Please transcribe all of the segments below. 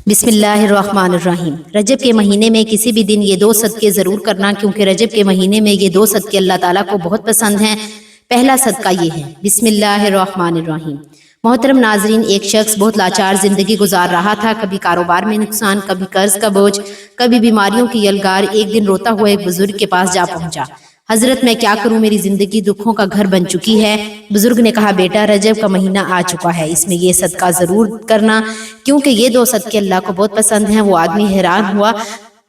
بسم اللہ الرحمن الرحیم۔ رجب کے مہینے میں کسی بھی دن یہ 2 صدقے ضرور کرنا، کیونکہ رجب کے مہینے میں یہ 2 صدقے اللہ تعالیٰ کو بہت پسند ہیں۔ پہلا صدقہ یہ ہے، بسم اللہ الرحمن الرحیم۔ محترم ناظرین، ایک شخص بہت لاچار زندگی گزار رہا تھا، کبھی کاروبار میں نقصان، کبھی قرض کا بوجھ، کبھی بیماریوں کی یلغار۔ ایک دن روتا ہوا ایک بزرگ کے پاس جا پہنچا۔ حضرت، میں کیا کروں، میری زندگی دکھوں کا گھر بن چکی ہے۔ بزرگ نے کہا، بیٹا، رجب کا مہینہ آ چکا ہے، اس میں یہ صدقہ ضرور کرنا، کیونکہ یہ 2 صدقے اللہ کو بہت پسند ہیں۔ وہ آدمی حیران ہوا،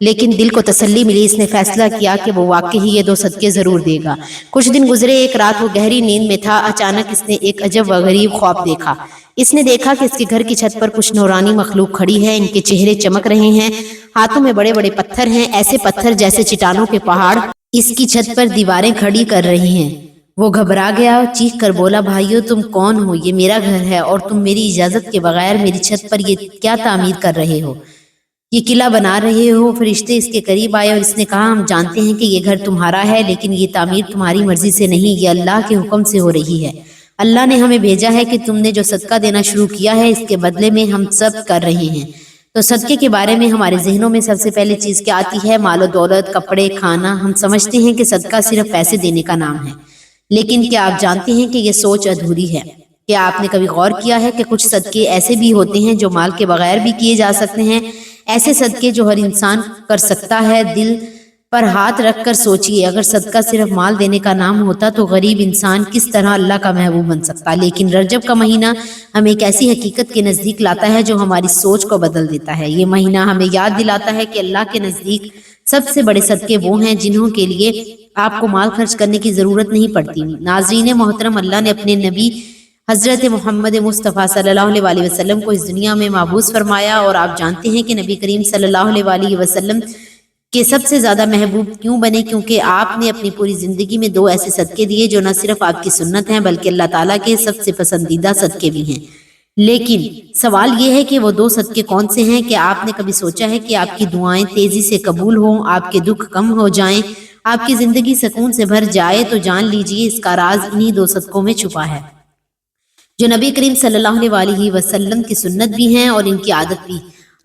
لیکن دل کو تسلی ملی۔ اس نے فیصلہ کیا کہ وہ واقعی یہ 2 صدقے ضرور دے گا۔ کچھ دن گزرے، ایک رات وہ گہری نیند میں تھا۔ اچانک اس نے ایک عجب و غریب خواب دیکھا۔ اس نے دیکھا کہ اس کے گھر کی چھت پر کچھ نورانی مخلوق کھڑی ہے، ان کے چہرے چمک رہے ہیں، ہاتھوں میں بڑے بڑے پتھر ہیں، ایسے پتھر جیسے چٹانوں کے پہاڑ اس کی چھت پر دیواریں کھڑی کر رہی ہیں۔ وہ گھبرا گیا، چیخ کر بولا، بھائیو، تم کون ہو؟ یہ میرا گھر ہے اور تم میری اجازت کے بغیر میری چھت پر یہ کیا تعمیر کر رہے ہو؟ یہ قلعہ بنا رہے ہو؟ فرشتے اس کے قریب آئے اور اس نے کہا، ہم جانتے ہیں کہ یہ گھر تمہارا ہے، لیکن یہ تعمیر تمہاری مرضی سے نہیں، یہ اللہ کے حکم سے ہو رہی ہے۔ اللہ نے ہمیں بھیجا ہے کہ تم نے جو صدقہ دینا شروع کیا ہے، اس کے بدلے میں ہم سب کر رہے ہیں۔ تو صدقے کے بارے میں ہمارے ذہنوں میں سب سے پہلے چیز کیا آتی ہے؟ مال و دولت، کپڑے، کھانا۔ ہم سمجھتے ہیں کہ صدقہ صرف پیسے دینے کا نام ہے، لیکن کیا آپ جانتے ہیں کہ یہ سوچ ادھوری ہے؟ کیا آپ نے کبھی غور کیا ہے کہ کچھ صدقے ایسے بھی ہوتے ہیں جو مال کے بغیر بھی کیے جا سکتے ہیں؟ ایسے صدقے جو ہر انسان کر سکتا ہے۔ دل پر ہاتھ رکھ کر سوچئے، اگر صدقہ صرف مال دینے کا نام ہوتا تو غریب انسان کس طرح اللہ کا محبوب بن سکتا۔ لیکن رجب کا مہینہ ہمیں ایک ایسی حقیقت کے نزدیک لاتا ہے جو ہماری سوچ کو بدل دیتا ہے۔ یہ مہینہ ہمیں یاد دلاتا ہے کہ اللہ کے نزدیک سب سے بڑے صدقے وہ ہیں جنہوں کے لیے آپ کو مال خرچ کرنے کی ضرورت نہیں پڑتی۔ ناظرین محترم، اللہ نے اپنے نبی حضرت محمد مصطفیٰ صلی اللہ علیہ وسلم کو اس دنیا میں مبعوث فرمایا، اور آپ جانتے ہیں کہ نبی کریم صلی اللہ علیہ وسلم کہ سب سے زیادہ محبوب کیوں بنے؟ کیونکہ آپ نے اپنی پوری زندگی میں 2 ایسے صدقے دیے جو نہ صرف آپ کی سنت ہیں بلکہ اللہ تعالیٰ کے سب سے پسندیدہ صدقے بھی ہیں۔ لیکن سوال یہ ہے کہ وہ 2 صدقے کون سے ہیں؟ کہ آپ نے کبھی سوچا ہے کہ آپ کی دعائیں تیزی سے قبول ہوں، آپ کے دکھ کم ہو جائیں، آپ کی زندگی سکون سے بھر جائے؟ تو جان لیجئے اس کا راز انہی 2 صدقوں میں چھپا ہے، جو نبی کریم صلی اللہ علیہ وسلم کی سنت بھی ہیں اور ان کی عادت بھی،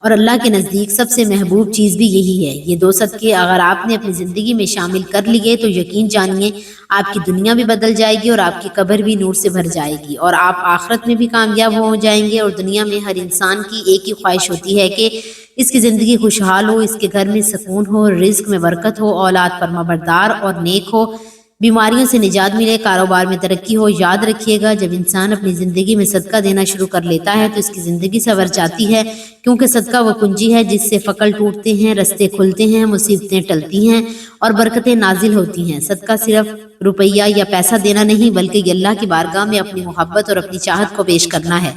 اور اللہ کے نزدیک سب سے محبوب چیز بھی یہی ہے۔ یہ 2 صدقے اگر آپ نے اپنی زندگی میں شامل کر لیے تو یقین جانیے آپ کی دنیا بھی بدل جائے گی اور آپ کی قبر بھی نور سے بھر جائے گی، اور آپ آخرت میں بھی کامیاب ہو جائیں گے۔ اور دنیا میں ہر انسان کی ایک ہی خواہش ہوتی ہے کہ اس کی زندگی خوشحال ہو، اس کے گھر میں سکون ہو، رزق میں برکت ہو، اولاد فرمانبردار اور نیک ہو، بیماریوں سے نجات ملے، کاروبار میں ترقی ہو۔ یاد رکھیے گا، جب انسان اپنی زندگی میں صدقہ دینا شروع کر لیتا ہے تو اس کی زندگی سنور جاتی ہے، کیونکہ صدقہ وہ کنجی ہے جس سے فقر ٹوٹتے ہیں، رستے کھلتے ہیں، مصیبتیں ٹلتی ہیں اور برکتیں نازل ہوتی ہیں۔ صدقہ صرف روپیہ یا پیسہ دینا نہیں، بلکہ یہ اللہ کی بارگاہ میں اپنی محبت اور اپنی چاہت کو پیش کرنا ہے۔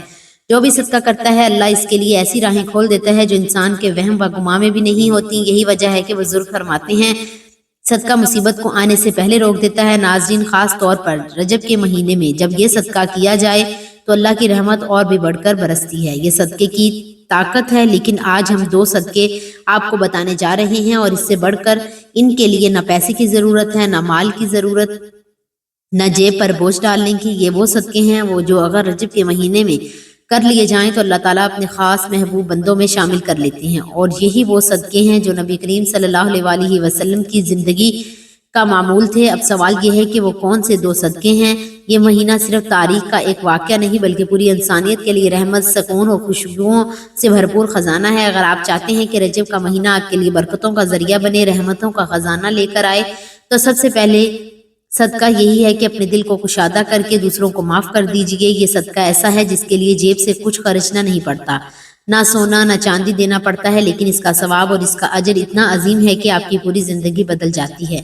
جو بھی صدقہ کرتا ہے، اللہ اس کے لیے ایسی راہیں کھول دیتا ہے جو انسان کے وہم و گمان میں بھی نہیں ہوتی۔ یہی وجہ ہے کہ بزرگ فرماتے ہیں، صدقہ مصیبت کو آنے سے پہلے روک دیتا ہے۔ ناظرین، خاص طور پر رجب کے مہینے میں جب یہ صدقہ کیا جائے تو اللہ کی رحمت اور بھی بڑھ کر برستی ہے۔ یہ صدقے کی طاقت ہے۔ لیکن آج ہم 2 صدقے آپ کو بتانے جا رہے ہیں، اور اس سے بڑھ کر ان کے لیے نہ پیسے کی ضرورت ہے، نہ مال کی ضرورت، نہ جیب پر بوجھ ڈالنے کی۔ یہ وہ صدقے ہیں جو اگر رجب کے مہینے میں کر لیے جائیں تو اللہ تعالیٰ اپنے خاص محبوب بندوں میں شامل کر لیتے ہیں، اور یہی وہ صدقے ہیں جو نبی کریم صلی اللہ علیہ وسلم کی زندگی کا معمول تھے۔ اب سوال یہ ہے کہ وہ کون سے 2 صدقے ہیں؟ یہ مہینہ صرف تاریخ کا ایک واقعہ نہیں بلکہ پوری انسانیت کے لیے رحمت، سکون اور خوشبوؤں سے بھرپور خزانہ ہے۔ اگر آپ چاہتے ہیں کہ رجب کا مہینہ آپ کے لیے برکتوں کا ذریعہ بنے، رحمتوں کا خزانہ لے کر آئے، تو سب سے پہلے صدقہ یہی ہے کہ اپنے دل کو کشادہ کر کے دوسروں کو معاف کر دیجئے۔ یہ صدقہ ایسا ہے جس کے لیے جیب سے کچھ خرچنا نہیں پڑتا، نہ سونا نہ چاندی دینا پڑتا ہے، لیکن اس کا ثواب اور اس کا اجر اتنا عظیم ہے کہ آپ کی پوری زندگی بدل جاتی ہے۔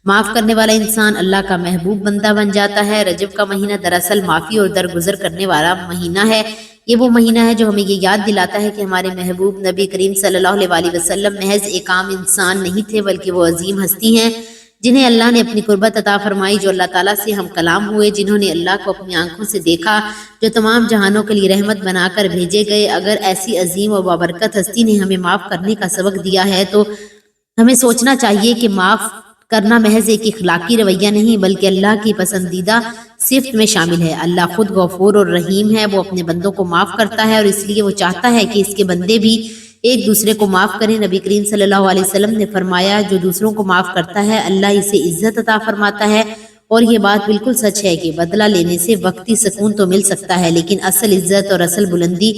معاف کرنے والا انسان اللہ کا محبوب بندہ بن جاتا ہے۔ رجب کا مہینہ دراصل معافی اور درگزر کرنے والا مہینہ ہے۔ یہ وہ مہینہ ہے جو ہمیں یہ یاد دلاتا ہے کہ ہمارے محبوب نبی کریم صلی اللہ علیہ وسلم محض ایک عام انسان نہیں تھے، بلکہ وہ عظیم ہستی ہیں جنہیں اللہ نے اپنی قربت عطا فرمائی، جو اللہ تعالیٰ سے ہم کلام ہوئے، جنہوں نے اللہ کو اپنی آنکھوں سے دیکھا، جو تمام جہانوں کے لیے رحمت بنا کر بھیجے گئے۔ اگر ایسی عظیم و بابرکت ہستی نے ہمیں معاف کرنے کا سبق دیا ہے تو ہمیں سوچنا چاہیے کہ معاف کرنا محض ایک اخلاقی رویہ نہیں بلکہ اللہ کی پسندیدہ صفت میں شامل ہے۔ اللہ خود غفور اور رحیم ہے، وہ اپنے بندوں کو معاف کرتا ہے، اور اس لیے وہ چاہتا ہے کہ اس کے بندے بھی ایک دوسرے کو معاف کریں۔ نبی کریم صلی اللہ علیہ وسلم نے فرمایا جو دوسروں کو معاف کرتا ہے اللہ اسے عزت عطا فرماتا ہے، اور یہ بات بالکل سچ ہے کہ بدلہ لینے سے وقتی سکون تو مل سکتا ہے لیکن اصل عزت اور اصل بلندی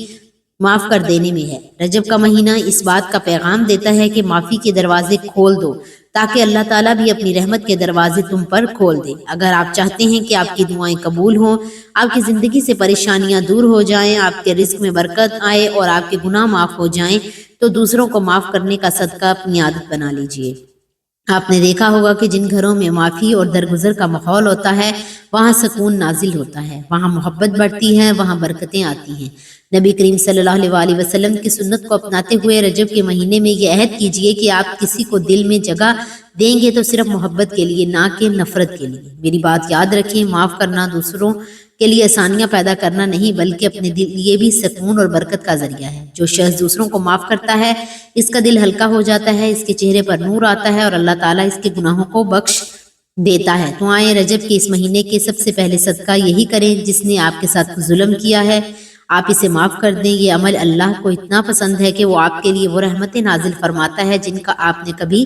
معاف کر دینے میں ہے۔ رجب کا مہینہ اس بات کا پیغام دیتا ہے کہ معافی کے دروازے کھول دو تاکہ اللہ تعالیٰ بھی اپنی رحمت کے دروازے تم پر کھول دے۔ اگر آپ چاہتے ہیں کہ آپ کی دعائیں قبول ہوں، آپ کی زندگی سے پریشانیاں دور ہو جائیں، آپ کے رزق میں برکت آئے اور آپ کے گناہ معاف ہو جائیں، تو دوسروں کو معاف کرنے کا صدقہ اپنی عادت بنا لیجئے۔ آپ نے دیکھا ہوگا کہ جن گھروں میں معافی اور درگزر کا ماحول ہوتا ہے وہاں سکون نازل ہوتا ہے، وہاں محبت بڑھتی ہے، وہاں برکتیں آتی ہیں۔ نبی کریم صلی اللہ علیہ وسلم کی سنت کو اپناتے ہوئے رجب کے مہینے میں یہ عہد کیجئے کہ آپ کسی کو دل میں جگہ دیں گے تو صرف محبت کے لیے، نہ کہ نفرت کے لیے۔ میری بات یاد رکھیں، معاف کرنا دوسروں کے لیے آسانیاں پیدا کرنا نہیں بلکہ اپنے لیے بھی سکون اور برکت کا ذریعہ ہے۔ جو شخص دوسروں کو معاف کرتا ہے اس کا دل ہلکا ہو جاتا ہے، اس کے چہرے پر نور آتا ہے اور اللہ تعالیٰ اس کے گناہوں کو بخش دیتا ہے۔ تو آئیں رجب کے اس مہینے کے سب سے پہلے صدقہ یہی کریں، جس نے آپ کے ساتھ ظلم کیا ہے آپ اسے معاف کر دیں۔ یہ عمل اللہ کو اتنا پسند ہے کہ وہ آپ کے لیے وہ رحمتیں نازل فرماتا ہے جن کا آپ نے کبھی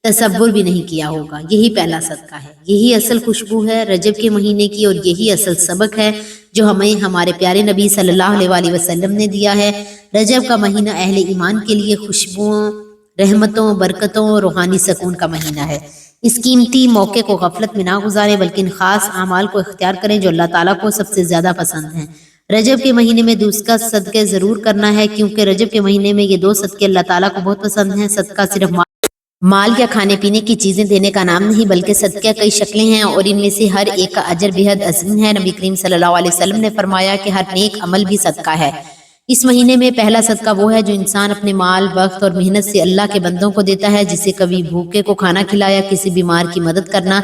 تصور بھی نہیں کیا ہوگا۔ یہی پہلا صدقہ ہے، یہی اصل خوشبو ہے رجب کے مہینے کی، اور یہی اصل سبق ہے جو ہمیں ہمارے پیارے نبی صلی اللہ علیہ وسلم نے دیا ہے۔ رجب کا مہینہ اہل ایمان کے لیے خوشبوؤں، رحمتوں، برکتوں اور روحانی سکون کا مہینہ ہے۔ اس قیمتی موقع کو غفلت میں نہ گزاریں بلکہ ان خاص اعمال کو اختیار کریں جو اللہ تعالیٰ کو سب سے زیادہ پسند ہیں۔ رجب کے مہینے میں دوسرا صدقہ ضرور کرنا ہے کیونکہ رجب کے مہینے میں یہ دو صدقے اللہ تعالیٰ کو بہت پسند ہیں۔ صدقہ صرف مال یا کھانے پینے کی چیزیں دینے کا نام نہیں بلکہ صدقہ کئی شکلیں ہیں اور ان میں سے ہر ایک کا اجر بے حد عظیم ہے۔ نبی کریم صلی اللہ علیہ وسلم نے فرمایا کہ ہر نیک عمل بھی صدقہ ہے۔ اس مہینے میں پہلا صدقہ وہ ہے جو انسان اپنے مال، وقت اور محنت سے اللہ کے بندوں کو دیتا ہے، جسے کبھی بھوکے کو کھانا کھلایا، کسی بیمار کی مدد کرنا،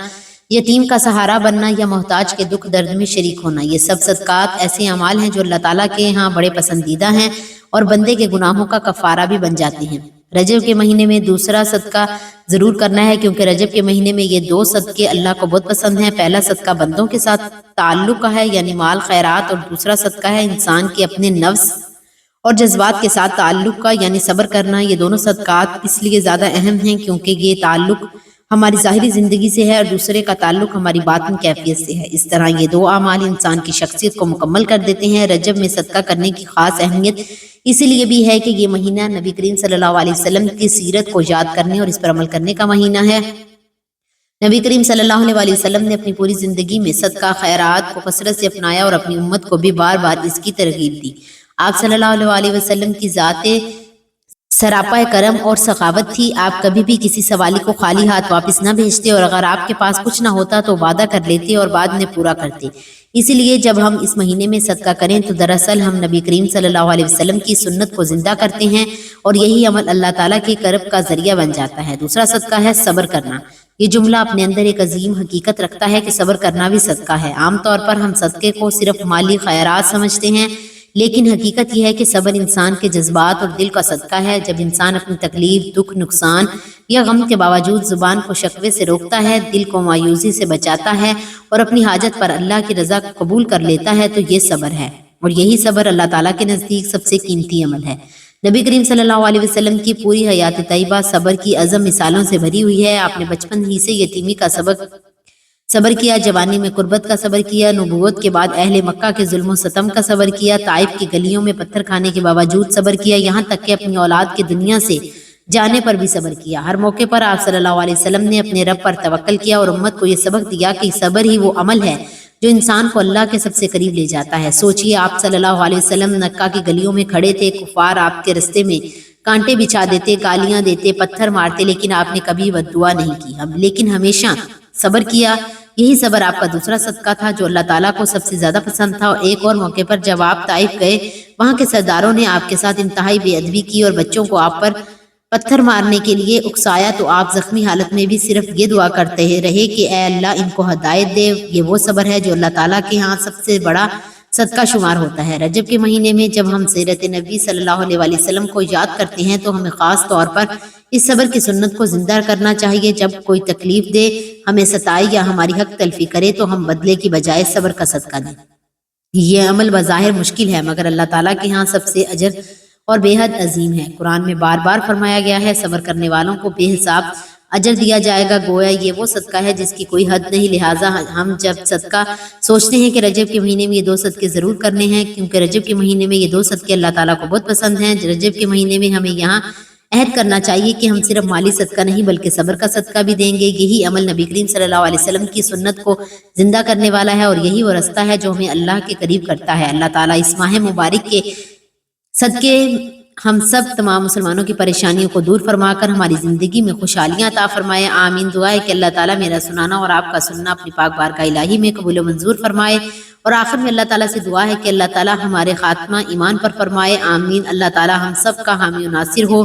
یتیم کا سہارا بننا یا محتاج کے دکھ درد میں شریک ہونا۔ یہ سب صدقات ایسے اعمال ہیں جو اللہ تعالیٰ کے ہاں بڑے پسندیدہ ہیں اور بندے کے گناہوں کا کفارہ بھی بن جاتے ہیں۔ رجب کے مہینے میں دوسرا صدقہ ضرور کرنا ہے کیونکہ رجب کے مہینے میں یہ دو صدقے اللہ کو بہت پسند ہیں۔ پہلا صدقہ بندوں کے ساتھ تعلق کا ہے یعنی مال خیرات، اور دوسرا صدقہ ہے انسان کے اپنے نفس اور جذبات کے ساتھ تعلق کا یعنی صبر کرنا۔ یہ دونوں صدقات اس لیے زیادہ اہم ہیں کیونکہ یہ تعلق ہماری ظاہری زندگی سے ہے اور دوسرے کا تعلق ہماری باطن کیفیت سے ہے۔ اس طرح یہ دو اعمال انسان کی شخصیت کو مکمل کر دیتے ہیں۔ رجب میں صدقہ کرنے کی خاص اہمیت اسی لیے بھی ہے کہ یہ مہینہ نبی کریم صلی اللہ علیہ وسلم کی سیرت کو یاد کرنے اور اس پر عمل کرنے کا مہینہ ہے۔ نبی کریم صلی اللہ علیہ وسلم نے اپنی پوری زندگی میں صدقہ خیرات کو کثرت سے اپنایا اور اپنی امت کو بھی بار بار اس کی ترغیب دی۔ آپ صلی اللہ علیہ وسلم کی ذات سراپا کرم اور سخاوت تھی۔ آپ کبھی بھی کسی سوالی کو خالی ہاتھ واپس نہ بھیجتے اور اگر آپ کے پاس کچھ نہ ہوتا تو وعدہ کر لیتے اور بعد میں پورا کرتے۔ اسی لیے جب ہم اس مہینے میں صدقہ کریں تو دراصل ہم نبی کریم صلی اللہ علیہ وسلم کی سنت کو زندہ کرتے ہیں اور یہی عمل اللہ تعالیٰ کے کرب کا ذریعہ بن جاتا ہے۔ دوسرا صدقہ ہے صبر کرنا۔ یہ جملہ اپنے اندر ایک عظیم حقیقت رکھتا ہے کہ صبر کرنا بھی صدقہ ہے۔ عام طور پر ہم صدقے کو صرف مالی خیرات سمجھتے ہیں، لیکن حقیقت یہ ہے کہ صبر انسان کے جذبات اور دل کا صدقہ ہے۔ جب انسان اپنی تکلیف، دکھ، نقصان یا غم کے باوجود زبان کو شکوے سے روکتا ہے، دل کو مایوسی سے بچاتا ہے اور اپنی حاجت پر اللہ کی رضا کو قبول کر لیتا ہے تو یہ صبر ہے، اور یہی صبر اللہ تعالیٰ کے نزدیک سب سے قیمتی عمل ہے۔ نبی کریم صلی اللہ علیہ وسلم کی پوری حیات طیبہ صبر کی اعظم مثالوں سے بھری ہوئی ہے۔ آپ نے بچپن ہی سے یتیمی کا صبر کیا، جوانی میں قربت کا صبر کیا، نبوت کے بعد اہل مکہ کے ظلم و ستم کا صبر کیا، طائف کی گلیوں میں پتھر کھانے کے باوجود صبر کیا، یہاں تک کہ اپنی اولاد کے دنیا سے جانے پر بھی صبر کیا۔ ہر موقع پر آپ صلی اللہ علیہ وسلم نے اپنے رب پر توکل کیا اور امت کو یہ سبق دیا کہ صبر ہی وہ عمل ہے جو انسان کو اللہ کے سب سے قریب لے جاتا ہے۔ سوچئے آپ صلی اللہ علیہ وسلم مکہ کی گلیوں میں کھڑے تھے، کفار آپ کے رستے میں کانٹے بچھا دیتے، گالیاں دیتے، پتھر مارتے، لیکن آپ نے کبھی بددعا نہیں کی، لیکن ہمیشہ صبر کیا۔ یہی صبر آپ کا دوسرا صدقہ تھا جو اللہ تعالیٰ کو سب سے زیادہ پسند تھا۔ اور ایک اور موقع پر جب آپ طائف گئے، وہاں کے سرداروں نے آپ کے ساتھ انتہائی بے ادبی کی اور بچوں کو آپ پر پتھر مارنے کے لیے اکسایا تو آپ زخمی حالت میں بھی صرف یہ دعا کرتے رہے کہ اے اللہ ان کو ہدایت دے۔ یہ وہ صبر ہے جو اللہ تعالیٰ کے ہاں سب سے بڑا صدقہ شمار ہوتا ہے۔ رجب کے مہینے میں جب ہم سیرت نبی صلی اللہ علیہ وسلم کو یاد کرتے ہیں تو ہمیں خاص طور پر اس صبر کی سنت کو زندہ کرنا چاہیے۔ جب کوئی تکلیف دے، ہمیں ستائے یا ہماری حق تلفی کرے تو ہم بدلے کی بجائے صبر کا صدقہ دیں۔ یہ عمل بظاہر مشکل ہے مگر اللہ تعالیٰ کے ہاں سب سے اجر اور بے حد عظیم ہے۔ قرآن میں بار بار فرمایا گیا ہے صبر کرنے والوں کو بے حساب اجر دیا جائے گا، گویا یہ وہ صدقہ ہے جس کی کوئی حد نہیں، لہٰذا ہم جب صدقہ سوچتے ہیں کہ رجب کے مہینے میں یہ 2 صدقے ضرور کرنے ہیں، کیونکہ رجب کے مہینے میں یہ 2 صدقے اللہ تعالیٰ کو بہت پسند ہیں۔ رجب کے مہینے میں ہمیں یہاں عہد کرنا چاہیے کہ ہم صرف مالی صدقہ نہیں بلکہ صبر کا صدقہ بھی دیں گے۔ یہی عمل نبی کریم صلی اللہ علیہ وسلم کی سنت کو زندہ کرنے والا ہے، اور یہی وہ رستہ ہے جو ہمیں اللہ کے قریب کرتا ہے۔ اللہ تعالیٰ اس ماہ مبارک کے صدقے ہم سب تمام مسلمانوں کی پریشانیوں کو دور فرما کر ہماری زندگی میں خوشحالیاں عطا فرمائے، آمین۔ دعا ہے کہ اللہ تعالیٰ میرا سنانا اور آپ کا سننا اپنی پاک بارگاہ الہی میں قبول و منظور فرمائے، اور آخر میں اللہ تعالیٰ سے دعا ہے کہ اللہ تعالیٰ ہمارے خاتمہ ایمان پر فرمائے، آمین۔ اللہ تعالیٰ ہم سب کا حامی و ناصر ہو،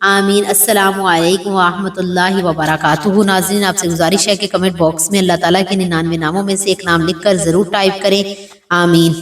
آمین۔ السلام علیکم ورحمۃ اللہ وبرکاتہ۔ ناظرین، آپ سے گزارش ہے کہ کمنٹ باکس میں اللہ تعالیٰ کے 99 ناموں میں سے ایک نام لکھ کر ضرور ٹائپ کریں، آمین۔